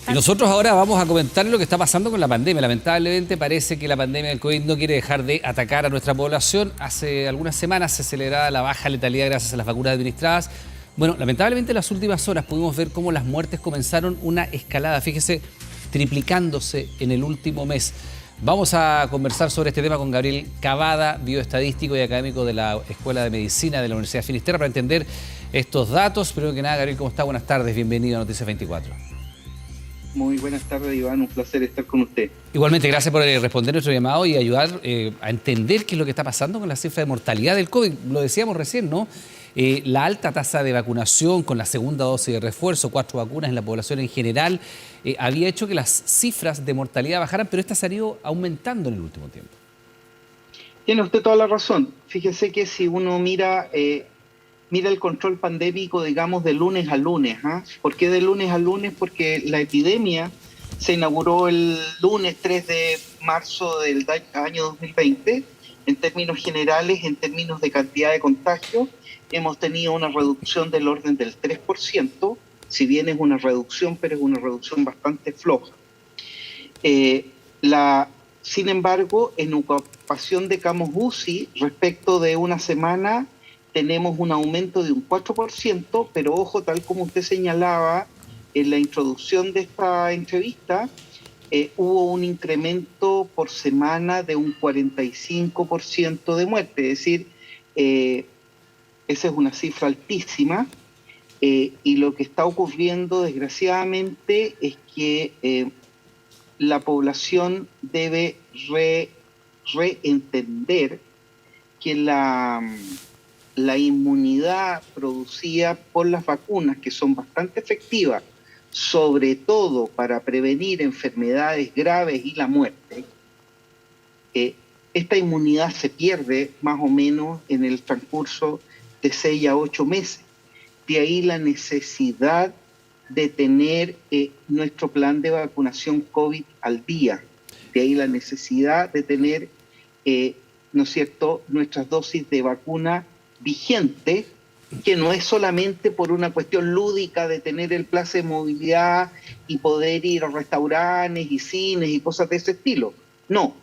Y nosotros ahora vamos a comentar lo que está pasando con la pandemia. Lamentablemente parece que la pandemia del COVID no quiere dejar de atacar a nuestra población. Hace algunas semanas se celebraba la baja letalidad gracias a las vacunas administradas. Bueno, lamentablemente en las últimas horas pudimos ver cómo las muertes comenzaron una escalada, fíjese, triplicándose en el último mes. Vamos a conversar sobre este tema con Gabriel Cavada, bioestadístico y académico de la Escuela de Medicina de la Universidad de Finisterra, para entender estos datos. Primero que nada, Gabriel, ¿cómo está? Buenas tardes, bienvenido a Noticias 24. Muy buenas tardes, Iván, un placer estar con usted. Igualmente, gracias por responder nuestro llamado y ayudar a entender qué es lo que está pasando con la cifra de mortalidad del COVID. Lo decíamos recién, ¿no? La alta tasa de vacunación con la segunda dosis de refuerzo, 4 vacunas en la población en general, había hecho que las cifras de mortalidad bajaran, pero estas han ido aumentando en el último tiempo. Tiene usted toda la razón. Fíjese que si uno mira el control pandémico, digamos, de lunes a lunes. ¿Por qué de lunes a lunes? Porque la epidemia se inauguró el lunes 3 de marzo del año 2020. En términos generales, en términos de cantidad de contagios, hemos tenido una reducción del orden del 3%, si bien es una reducción, pero es una reducción bastante floja. Sin embargo, en ocupación de camas UCI, respecto de una semana, tenemos un aumento de un 4%, pero ojo, tal como usted señalaba en la introducción de esta entrevista, hubo un incremento por semana de un 45% de muerte, es decir, esa es una cifra altísima, y lo que está ocurriendo desgraciadamente es que la población debe reentender que la inmunidad producida por las vacunas, que son bastante efectivas, sobre todo para prevenir enfermedades graves y la muerte, esta inmunidad se pierde más o menos en el transcurso de 6 a 8 meses. De ahí la necesidad de tener nuestro plan de vacunación COVID al día. De ahí la necesidad de tener, ¿no es cierto?, nuestras dosis de vacuna vigente, que no es solamente por una cuestión lúdica de tener el place de movilidad y poder ir a restaurantes y cines y cosas de ese estilo. No,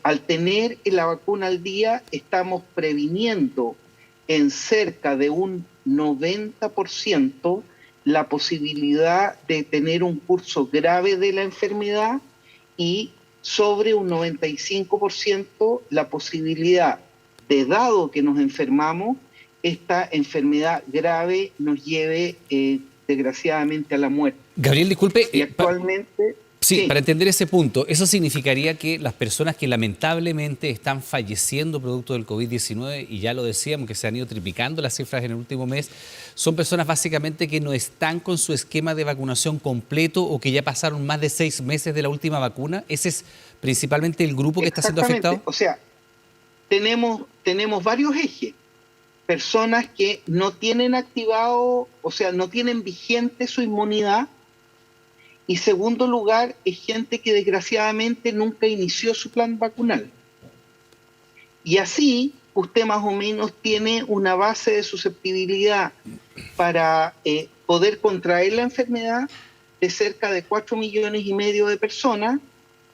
al tener la vacuna al día estamos previniendo en cerca de un 90% la posibilidad de tener un curso grave de la enfermedad y sobre un 95% la posibilidad de, dado que nos enfermamos, esta enfermedad grave nos lleve desgraciadamente a la muerte. Gabriel, disculpe. Y actualmente... Sí, para entender ese punto, ¿eso significaría que las personas que lamentablemente están falleciendo producto del COVID-19, y ya lo decíamos, que se han ido triplicando las cifras en el último mes, son personas básicamente que no están con su esquema de vacunación completo o que ya pasaron más de 6 meses de la última vacuna? ¿Ese es principalmente el grupo que está siendo afectado? O sea, tenemos varios ejes. Personas que no tienen activado, o sea, no tienen vigente su inmunidad. Y segundo lugar, es gente que desgraciadamente nunca inició su plan vacunal. Y así usted más o menos tiene una base de susceptibilidad para poder contraer la enfermedad de cerca de 4,5 millones de personas.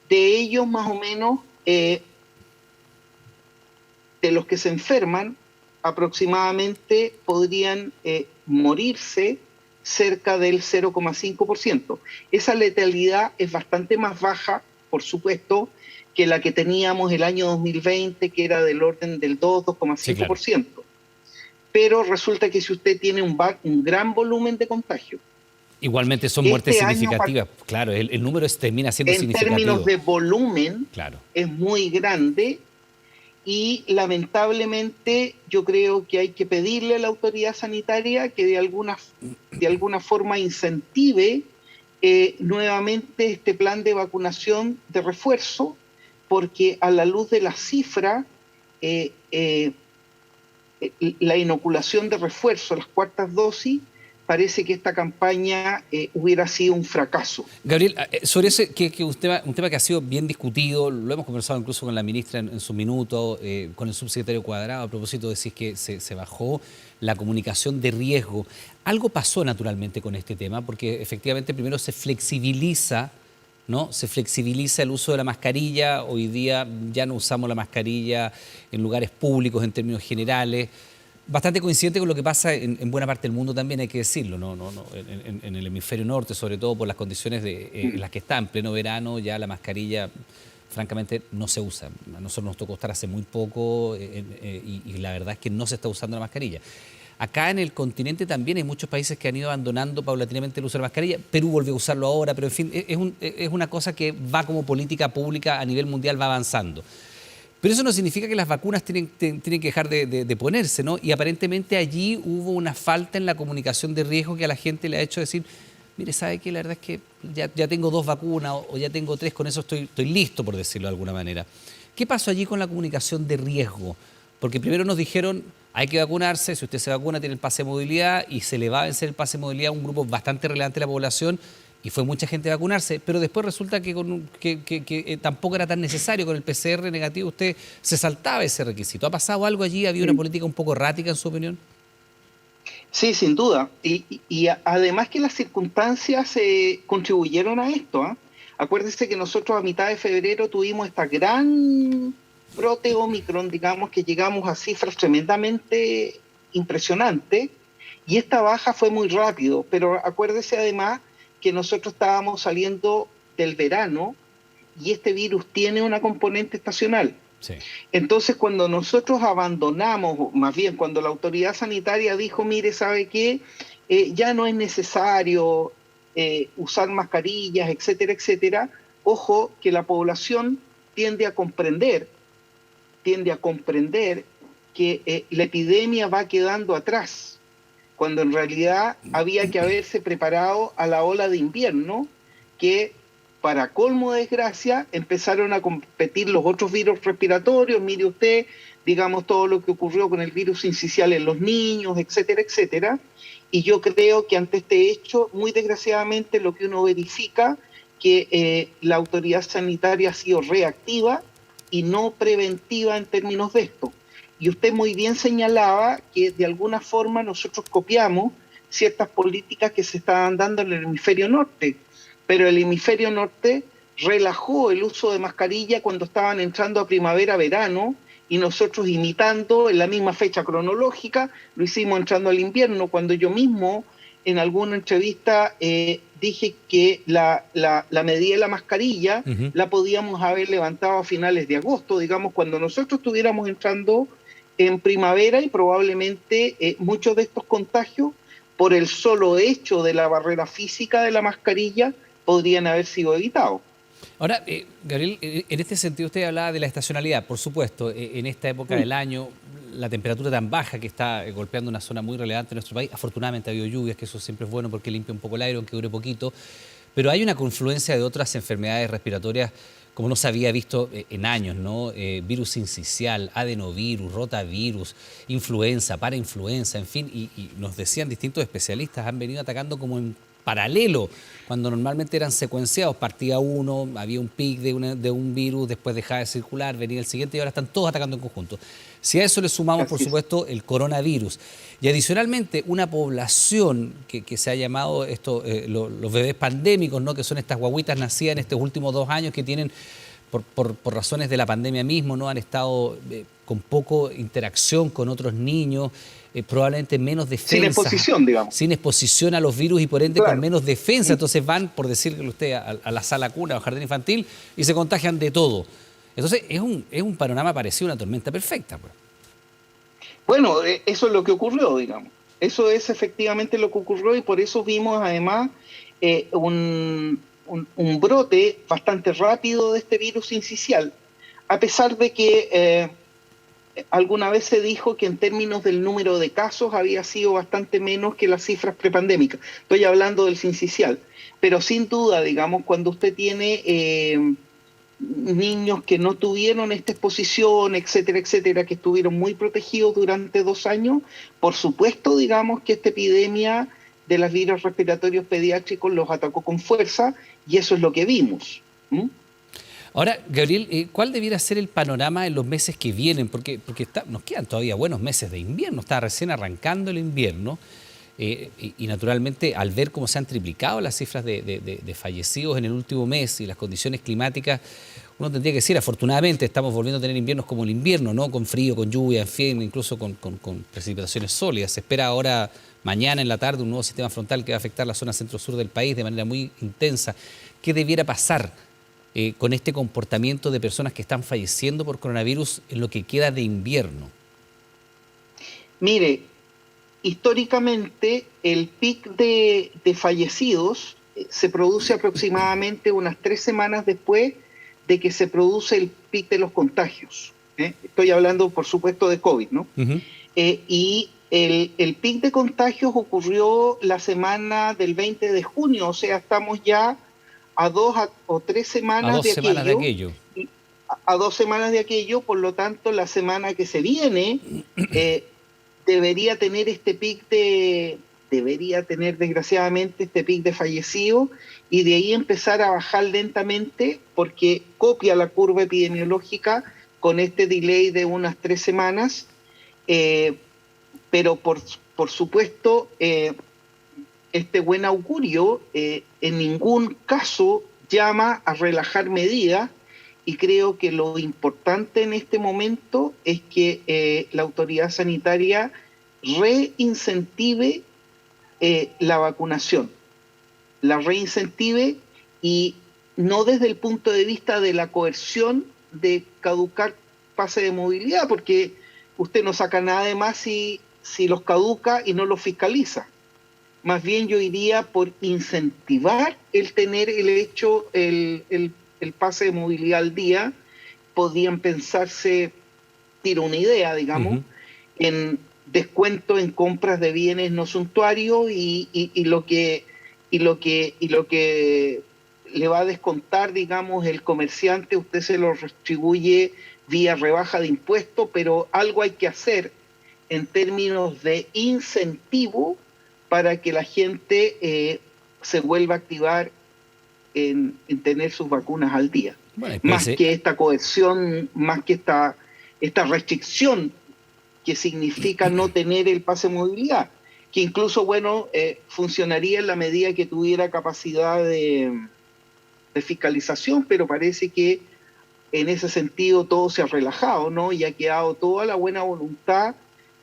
De ellos más o menos, de los que se enferman, aproximadamente podrían morirse cerca del 0,5%. Esa letalidad es bastante más baja, por supuesto, que la que teníamos el año 2020, que era del orden del 2,5%. Sí, claro. Pero resulta que si usted tiene un gran volumen de contagio, igualmente son muertes significativas. Claro, el número termina siendo significativo. En términos de volumen, claro, es muy grande. Y lamentablemente yo creo que hay que pedirle a la autoridad sanitaria que de alguna forma incentive nuevamente este plan de vacunación de refuerzo, porque a la luz de las cifras, la inoculación de refuerzo, las cuartas dosis, parece que esta campaña hubiera sido un fracaso. Gabriel, sobre ese, que un tema que ha sido bien discutido, lo hemos conversado incluso con la ministra en su minuto, con el subsecretario Cuadrado, a propósito de si es que se bajó la comunicación de riesgo. Algo pasó naturalmente con este tema, porque efectivamente primero se flexibiliza, ¿no? Se flexibiliza el uso de la mascarilla. Hoy día ya no usamos la mascarilla en lugares públicos en términos generales. Bastante coincidente con lo que pasa en buena parte del mundo también, hay que decirlo, en el hemisferio norte, sobre todo por las condiciones en las que está en pleno verano, ya la mascarilla francamente no se usa. A nosotros nos tocó estar hace muy poco y la verdad es que no se está usando la mascarilla. Acá en el continente también hay muchos países que han ido abandonando paulatinamente el uso de la mascarilla. Perú volvió a usarlo ahora, pero en fin, es una cosa que va como política pública a nivel mundial, va avanzando. Pero eso no significa que las vacunas tienen que dejar de ponerse, ¿no? Y aparentemente allí hubo una falta en la comunicación de riesgo que a la gente le ha hecho decir, mire, ¿sabe qué? La verdad es que ya tengo 2 vacunas o ya tengo 3, con eso estoy listo, por decirlo de alguna manera. ¿Qué pasó allí con la comunicación de riesgo? Porque primero nos dijeron, hay que vacunarse, si usted se vacuna tiene el pase de movilidad y se le va a vencer el pase de movilidad a un grupo bastante relevante de la población, y fue mucha gente a vacunarse, pero después resulta que tampoco era tan necesario. Con el PCR negativo usted se saltaba ese requisito. ¿Ha pasado algo allí? ¿Había una política un poco errática en su opinión? Sí, sin duda. Y además que las circunstancias contribuyeron a esto, ¿eh? Acuérdese que nosotros a mitad de febrero tuvimos esta gran brote Omicron, digamos, que llegamos a cifras tremendamente impresionantes, y esta baja fue muy rápido, pero acuérdese además que nosotros estábamos saliendo del verano y este virus tiene una componente estacional. Sí. Entonces, cuando nosotros abandonamos, más bien cuando la autoridad sanitaria dijo, mire, ¿sabe qué? Ya no es necesario usar mascarillas, etcétera, etcétera, ojo que la población tiende a comprender que la epidemia va quedando atrás, cuando en realidad había que haberse preparado a la ola de invierno, que para colmo de desgracia empezaron a competir los otros virus respiratorios. Mire usted, digamos, todo lo que ocurrió con el virus sincicial en los niños, etcétera, etcétera. Y yo creo que ante este hecho, muy desgraciadamente, lo que uno verifica que la autoridad sanitaria ha sido reactiva y no preventiva en términos de esto. Y usted muy bien señalaba que de alguna forma nosotros copiamos ciertas políticas que se estaban dando en el hemisferio norte, pero el hemisferio norte relajó el uso de mascarilla cuando estaban entrando a primavera-verano, y nosotros, imitando en la misma fecha cronológica, lo hicimos entrando al invierno, cuando yo mismo en alguna entrevista dije que la medida de la mascarilla la podíamos haber levantado a finales de agosto, digamos, cuando nosotros estuviéramos entrando en primavera, y probablemente muchos de estos contagios, por el solo hecho de la barrera física de la mascarilla, podrían haber sido evitados. Ahora, Gabriel, en este sentido usted hablaba de la estacionalidad. Por supuesto, en esta época del año, la temperatura tan baja que está golpeando una zona muy relevante en nuestro país, afortunadamente ha habido lluvias, que eso siempre es bueno porque limpia un poco el aire, aunque dure poquito, pero hay una confluencia de otras enfermedades respiratorias como no se había visto en años, ¿no? Virus sincicial, adenovirus, rotavirus, influenza, parainfluenza, en fin, y nos decían distintos especialistas, han venido atacando como en paralelo, cuando normalmente eran secuenciados, partía uno, había un pic de un virus, después dejaba de circular, venía el siguiente y ahora están todos atacando en conjunto. Si a eso le sumamos, por supuesto, el coronavirus y adicionalmente una población que se ha llamado los bebés pandémicos, ¿no? Que son estas guaguitas nacidas en estos últimos 2 años que tienen, por razones de la pandemia mismo, ¿no? Han estado con poco interacción con otros niños, probablemente menos defensa. Sin exposición, digamos. Sin exposición a los virus y por ende con menos defensa. Entonces van, por decirle usted, a la sala cuna o jardín infantil y se contagian de todo. Entonces es un panorama parecido a una tormenta perfecta, pues. Bueno, eso es lo que ocurrió, digamos. Eso es efectivamente lo que ocurrió, y por eso vimos además un brote bastante rápido de este virus sincicial, a pesar de que alguna vez se dijo que en términos del número de casos había sido bastante menos que las cifras prepandémicas. Estoy hablando del sincicial. Pero sin duda, digamos, cuando usted tiene niños que no tuvieron esta exposición, etcétera, etcétera, que estuvieron muy protegidos durante 2 años, por supuesto, digamos, que esta epidemia de los virus respiratorios pediátricos los atacó con fuerza y eso es lo que vimos. ¿Mm? Ahora, Gabriel, ¿cuál debiera ser el panorama en los meses que vienen? Porque nos quedan todavía buenos meses de invierno, está recién arrancando el invierno. Y naturalmente, al ver cómo se han triplicado las cifras de fallecidos en el último mes y las condiciones climáticas, uno tendría que decir, afortunadamente estamos volviendo a tener inviernos como el invierno, ¿no? Con frío, con lluvia, en fin, incluso con precipitaciones sólidas. Se espera ahora, mañana en la tarde, un nuevo sistema frontal que va a afectar la zona centro-sur del país de manera muy intensa. ¿Qué debiera pasar con este comportamiento de personas que están falleciendo por coronavirus en lo que queda de invierno? Mire, históricamente el pic de fallecidos se produce aproximadamente unas 3 semanas después de que se produce el pic de los contagios. Estoy hablando, por supuesto, de COVID, ¿no? Uh-huh. Y el pic de contagios ocurrió la semana del 20 de junio, o sea, estamos ya a 2 o 3 semanas A dos de semanas de aquello. aquello. A 2 semanas de aquello, por lo tanto, la semana que se viene debería tener debería tener desgraciadamente este pic de fallecidos y de ahí empezar a bajar lentamente porque copia la curva epidemiológica con este delay de unas 3 semanas, pero por supuesto este buen augurio en ningún caso llama a relajar medidas. Y creo que lo importante en este momento es que la autoridad sanitaria reincentive la vacunación, la reincentive y no desde el punto de vista de la coerción de caducar pase de movilidad, porque usted no saca nada de más si los caduca y no los fiscaliza. Más bien yo iría por incentivar el tener el pase de movilidad al día. Podían pensarse, tiro una idea, digamos, Uh-huh. en descuento en compras de bienes no suntuarios y lo que le va a descontar, digamos, el comerciante, usted se lo retribuye vía rebaja de impuestos, pero algo hay que hacer en términos de incentivo para que la gente se vuelva a activar en tener sus vacunas al día. Bueno, Más que esta coerción, más que esta restricción que significa no tener el pase de movilidad, que incluso, bueno, funcionaría en la medida que tuviera capacidad de fiscalización, pero parece que en ese sentido todo se ha relajado, ¿no? Y ha quedado toda la buena voluntad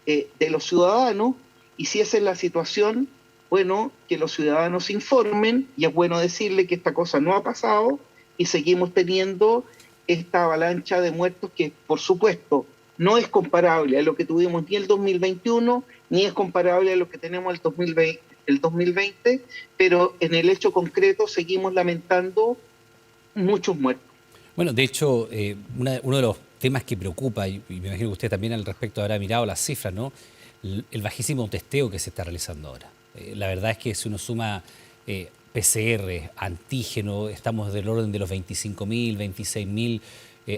de los ciudadanos, y si esa es la situación, bueno, que los ciudadanos informen, y es bueno decirle que esta cosa no ha pasado, y seguimos teniendo esta avalancha de muertos que, por supuesto, no es comparable a lo que tuvimos ni el 2021, ni es comparable a lo que tenemos el 2020, pero en el hecho concreto seguimos lamentando muchos muertos. Bueno, de hecho, uno de los temas que preocupa, y me imagino que usted también al respecto habrá mirado las cifras, ¿no? El bajísimo testeo que se está realizando ahora. La verdad es que si uno suma PCR, antígeno, estamos del orden de los 25.000, 26.000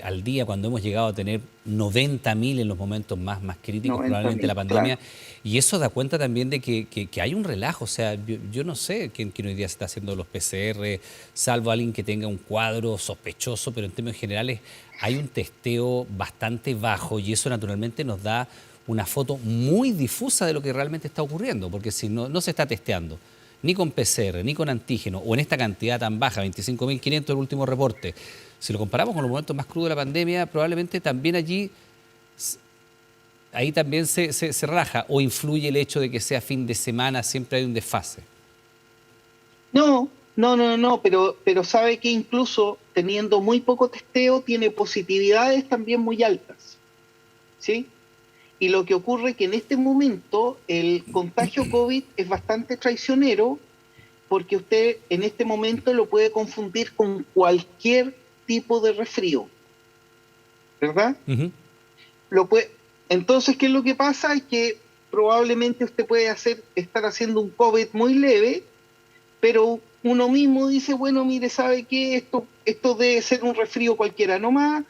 al día, cuando hemos llegado a tener 90.000 en los momentos más críticos probablemente de la pandemia. Claro. Y eso da cuenta también de que hay un relajo. O sea, yo no sé quién hoy día se está haciendo los PCR, salvo alguien que tenga un cuadro sospechoso, pero en términos generales hay un testeo bastante bajo y eso naturalmente nos da una foto muy difusa de lo que realmente está ocurriendo, porque si no se está testeando ni con PCR, ni con antígeno, o en esta cantidad tan baja, 25.500 el último reporte. Si lo comparamos con los momentos más crudos de la pandemia, probablemente también ahí también se raja, o influye el hecho de que sea fin de semana, siempre hay un desfase. No, pero sabe que incluso teniendo muy poco testeo, tiene positividades también muy altas, ¿sí? Y lo que ocurre es que en este momento el contagio COVID es bastante traicionero porque usted en este momento lo puede confundir con cualquier tipo de resfrío, ¿verdad? Uh-huh. Entonces, ¿qué es lo que pasa? Es que probablemente usted puede estar haciendo un COVID muy leve, pero uno mismo dice, bueno, mire, ¿sabe qué? Esto debe ser un resfrío cualquiera nomás,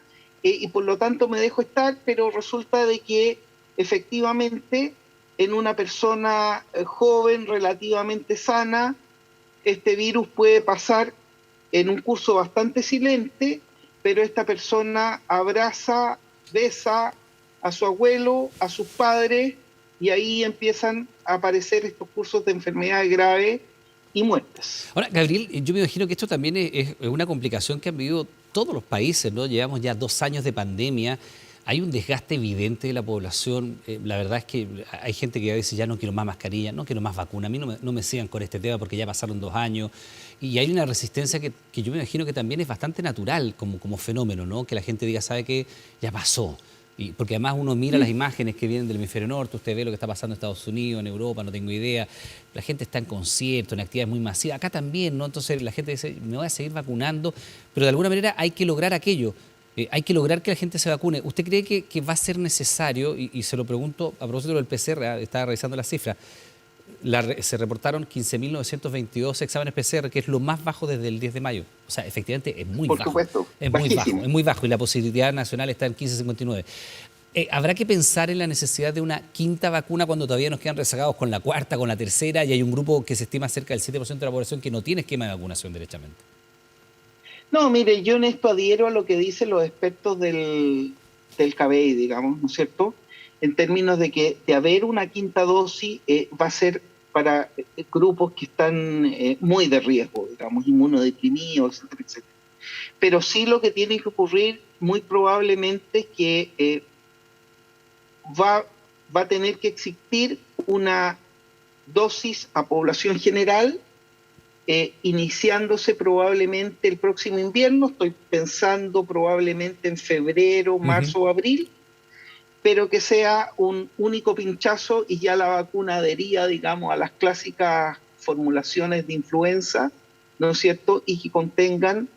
y por lo tanto me dejo estar, pero resulta de que efectivamente en una persona joven, relativamente sana, este virus puede pasar en un curso bastante silente, pero esta persona abraza, besa a su abuelo, a sus padres, y ahí empiezan a aparecer estos cursos de enfermedades graves y muertes. Ahora, Gabriel, yo me imagino que esto también es una complicación que han vivido todos los países, ¿no? Llevamos ya 2 años de pandemia, hay un desgaste evidente de la población. La verdad es que hay gente que a veces ya no quiero más mascarilla, no quiero más vacuna, a mí no me sigan con este tema porque ya pasaron 2 años. Y hay una resistencia que yo me imagino que también es bastante natural como fenómeno, ¿no? Que la gente diga, ¿sabe qué? Ya pasó. Y porque además uno mira las imágenes que vienen del hemisferio norte, usted ve lo que está pasando en Estados Unidos, en Europa, no tengo idea. La gente está en conciertos, en actividades muy masivas, acá también, ¿no? Entonces la gente dice, me voy a seguir vacunando, pero de alguna manera hay que lograr aquello. Hay que lograr que la gente se vacune. ¿Usted cree que va a ser necesario, y se lo pregunto a propósito del PCR, estaba revisando las cifras, se reportaron 15.922 exámenes PCR, que es lo más bajo desde el 10 de mayo. O sea, efectivamente es muy Por bajo. supuesto, Es muy bajo, es muy bajo, y la posibilidad nacional está en 15,59. ¿Habrá que pensar en la necesidad de una quinta vacuna cuando todavía nos quedan rezagados con la cuarta, con la tercera, y hay un grupo que se estima cerca del 7% de la población que no tiene esquema de vacunación derechamente? No, mire, yo en esto adhiero a lo que dicen los expertos del KBI, digamos, ¿no es cierto? En términos de que de haber una quinta dosis va a ser para grupos que están muy de riesgo, digamos, inmunodeprimidos, etcétera, etcétera. Pero sí lo que tiene que ocurrir muy probablemente es que va a tener que existir una dosis a población general, iniciándose probablemente el próximo invierno, estoy pensando probablemente en febrero, marzo o abril, pero que sea un único pinchazo y ya la vacuna adhería, digamos, a las clásicas formulaciones de influenza, ¿no es cierto? Y que contengan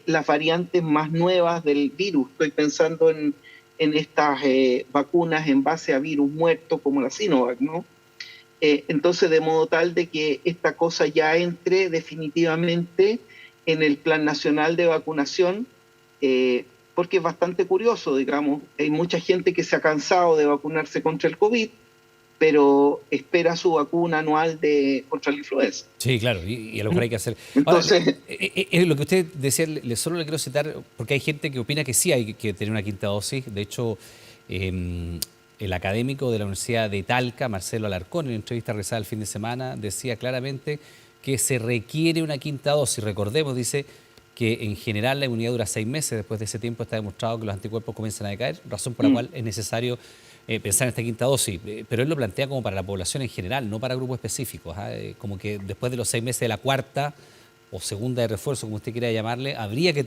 las variantes más nuevas del virus. Estoy pensando en estas vacunas en base a virus muerto como la Sinovac, ¿no? Entonces, de modo tal de que esta cosa ya entre definitivamente en el Plan Nacional de Vacunación, porque es bastante curioso, digamos, hay mucha gente que se ha cansado de vacunarse contra el COVID, pero espera su vacuna anual contra la influenza. Sí, claro, y a lo mejor hay que hacer. Ahora, Entonces, lo que usted decía, solo le quiero citar, porque hay gente que opina que sí hay que tener una quinta dosis. De hecho, el académico de la Universidad de Talca, Marcelo Alarcón, en una entrevista realizada el fin de semana, decía claramente que se requiere una quinta dosis. Recordemos, dice, que en general la inmunidad dura 6 meses. Después de ese tiempo está demostrado que los anticuerpos comienzan a decaer, razón por la cual es necesario pensar en esta quinta dosis. Pero él lo plantea como para la población en general, no para grupos específicos. Como que después de los 6 meses de la cuarta o segunda de refuerzo, como usted quiera llamarle, habría que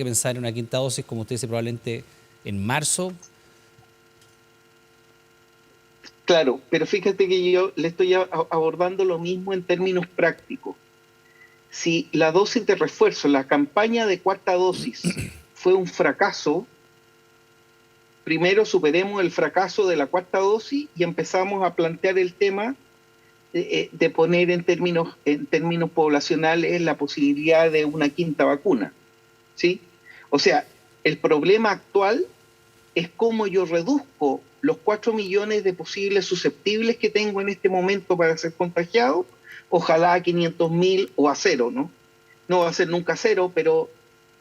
pensar en una quinta dosis, como usted dice, probablemente en marzo. claro, pero fíjate que yo le estoy abordando lo mismo en términos prácticos. Si la dosis de refuerzo, la campaña de cuarta dosis fue un fracaso, primero superemos el fracaso de la cuarta dosis y empezamos a plantear el tema de poner en términos poblacionales la posibilidad de una quinta vacuna, ¿sí? O sea, el problema actual es cómo yo reduzco los 4 millones de posibles susceptibles que tengo en este momento para ser contagiados, ojalá a 500.000 o a cero, ¿no? No va a ser nunca cero, pero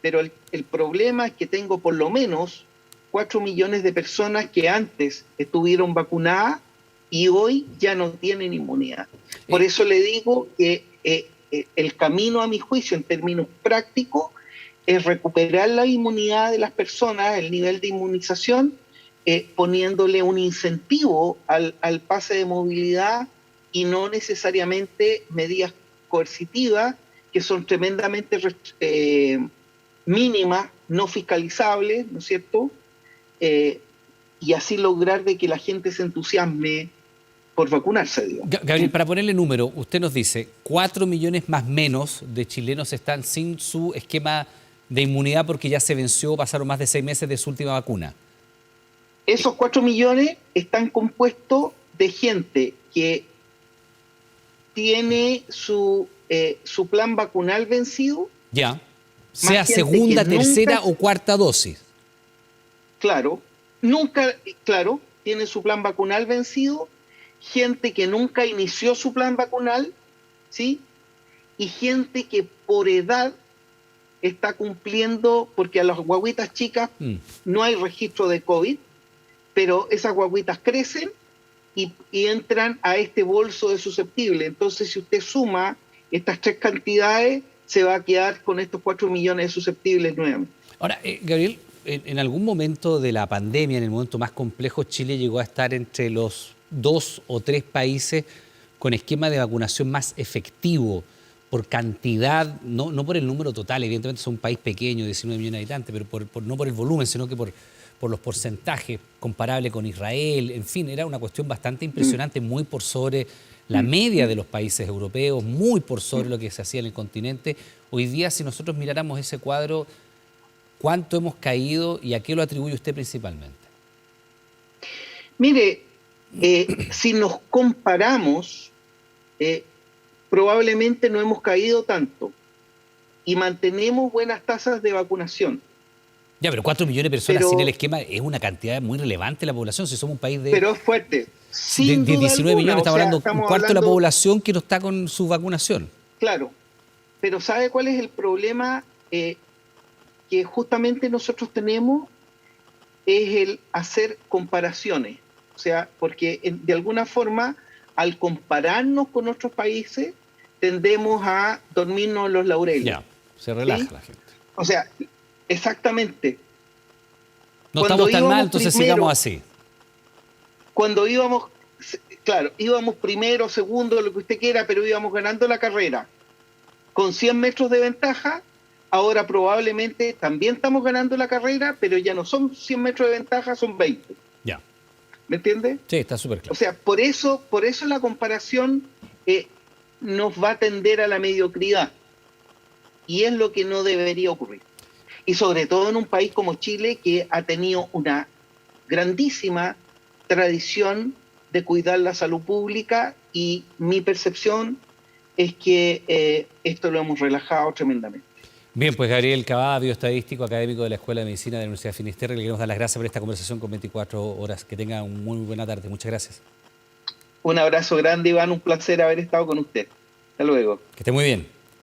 el problema es que tengo por lo menos 4 millones de personas que antes estuvieron vacunadas y hoy ya no tienen inmunidad. Por eso le digo que el camino, a mi juicio, en términos prácticos, es recuperar la inmunidad de las personas, el nivel de inmunización, poniéndole un incentivo al pase de movilidad y no necesariamente medidas coercitivas que son tremendamente mínimas, no fiscalizables, ¿no es cierto? Y así lograr de que la gente se entusiasme por vacunarse, digamos. Gabriel, para ponerle número, usted nos dice 4 millones más menos de chilenos están sin su esquema de inmunidad porque ya se venció, pasaron más de 6 meses de su última vacuna. Esos 4 millones están compuestos de gente que tiene su plan vacunal vencido. Ya, sea segunda, tercera o cuarta dosis. Claro, tiene su plan vacunal vencido gente que nunca inició su plan vacunal, ¿sí? Y gente que por edad está cumpliendo, porque a las guaguitas chicas no hay registro de COVID, pero esas guaguitas crecen y entran a este bolso de susceptibles. Entonces, si usted suma estas tres cantidades, se va a quedar con estos 4 millones de susceptibles nuevamente. Ahora, Gabriel, en algún momento de la pandemia, en el momento más complejo, Chile llegó a estar entre los 2 o 3 países con esquema de vacunación más efectivo por cantidad, no por el número total, evidentemente es un país pequeño, 19 millones de habitantes, pero no por el volumen, sino que por los porcentajes, comparable con Israel, en fin, era una cuestión bastante impresionante, muy por sobre la media de los países europeos, muy por sobre lo que se hacía en el continente. Hoy día, si nosotros miráramos ese cuadro, ¿cuánto hemos caído y a qué lo atribuye usted principalmente? Mire, si nos comparamos, probablemente no hemos caído tanto y mantenemos buenas tasas de vacunación. Ya, pero 4 millones de personas sin el esquema es una cantidad muy relevante de la población. Si somos un país de... Pero es fuerte. De 19 millones, estamos hablando un cuarto de la población que no está con su vacunación. Claro, pero ¿sabe cuál es el problema que justamente nosotros tenemos? Es el hacer comparaciones. O sea, porque de alguna forma, al compararnos con otros países, tendemos a dormirnos en los laureles. Ya, se relaja, ¿sí? La gente. O sea, exactamente. No estamos tan mal, entonces sigamos así. Cuando íbamos, claro, íbamos primero, segundo, lo que usted quiera, pero íbamos ganando la carrera con 100 metros de ventaja. Ahora probablemente también estamos ganando la carrera, pero ya no son 100 metros de ventaja, son 20. Ya. ¿Me entiende? Sí, está súper claro. O sea, por eso la comparación nos va a tender a la mediocridad. Y es lo que no debería ocurrir. Y sobre todo en un país como Chile, que ha tenido una grandísima tradición de cuidar la salud pública, y mi percepción es que esto lo hemos relajado tremendamente. Bien, pues Gabriel Cavada, bioestadístico, académico de la Escuela de Medicina de la Universidad de Finisterre, le queremos dar las gracias por esta conversación con 24 horas. Que tenga una muy buena tarde. Muchas gracias. Un abrazo grande, Iván. Un placer haber estado con usted. Hasta luego. Que esté muy bien.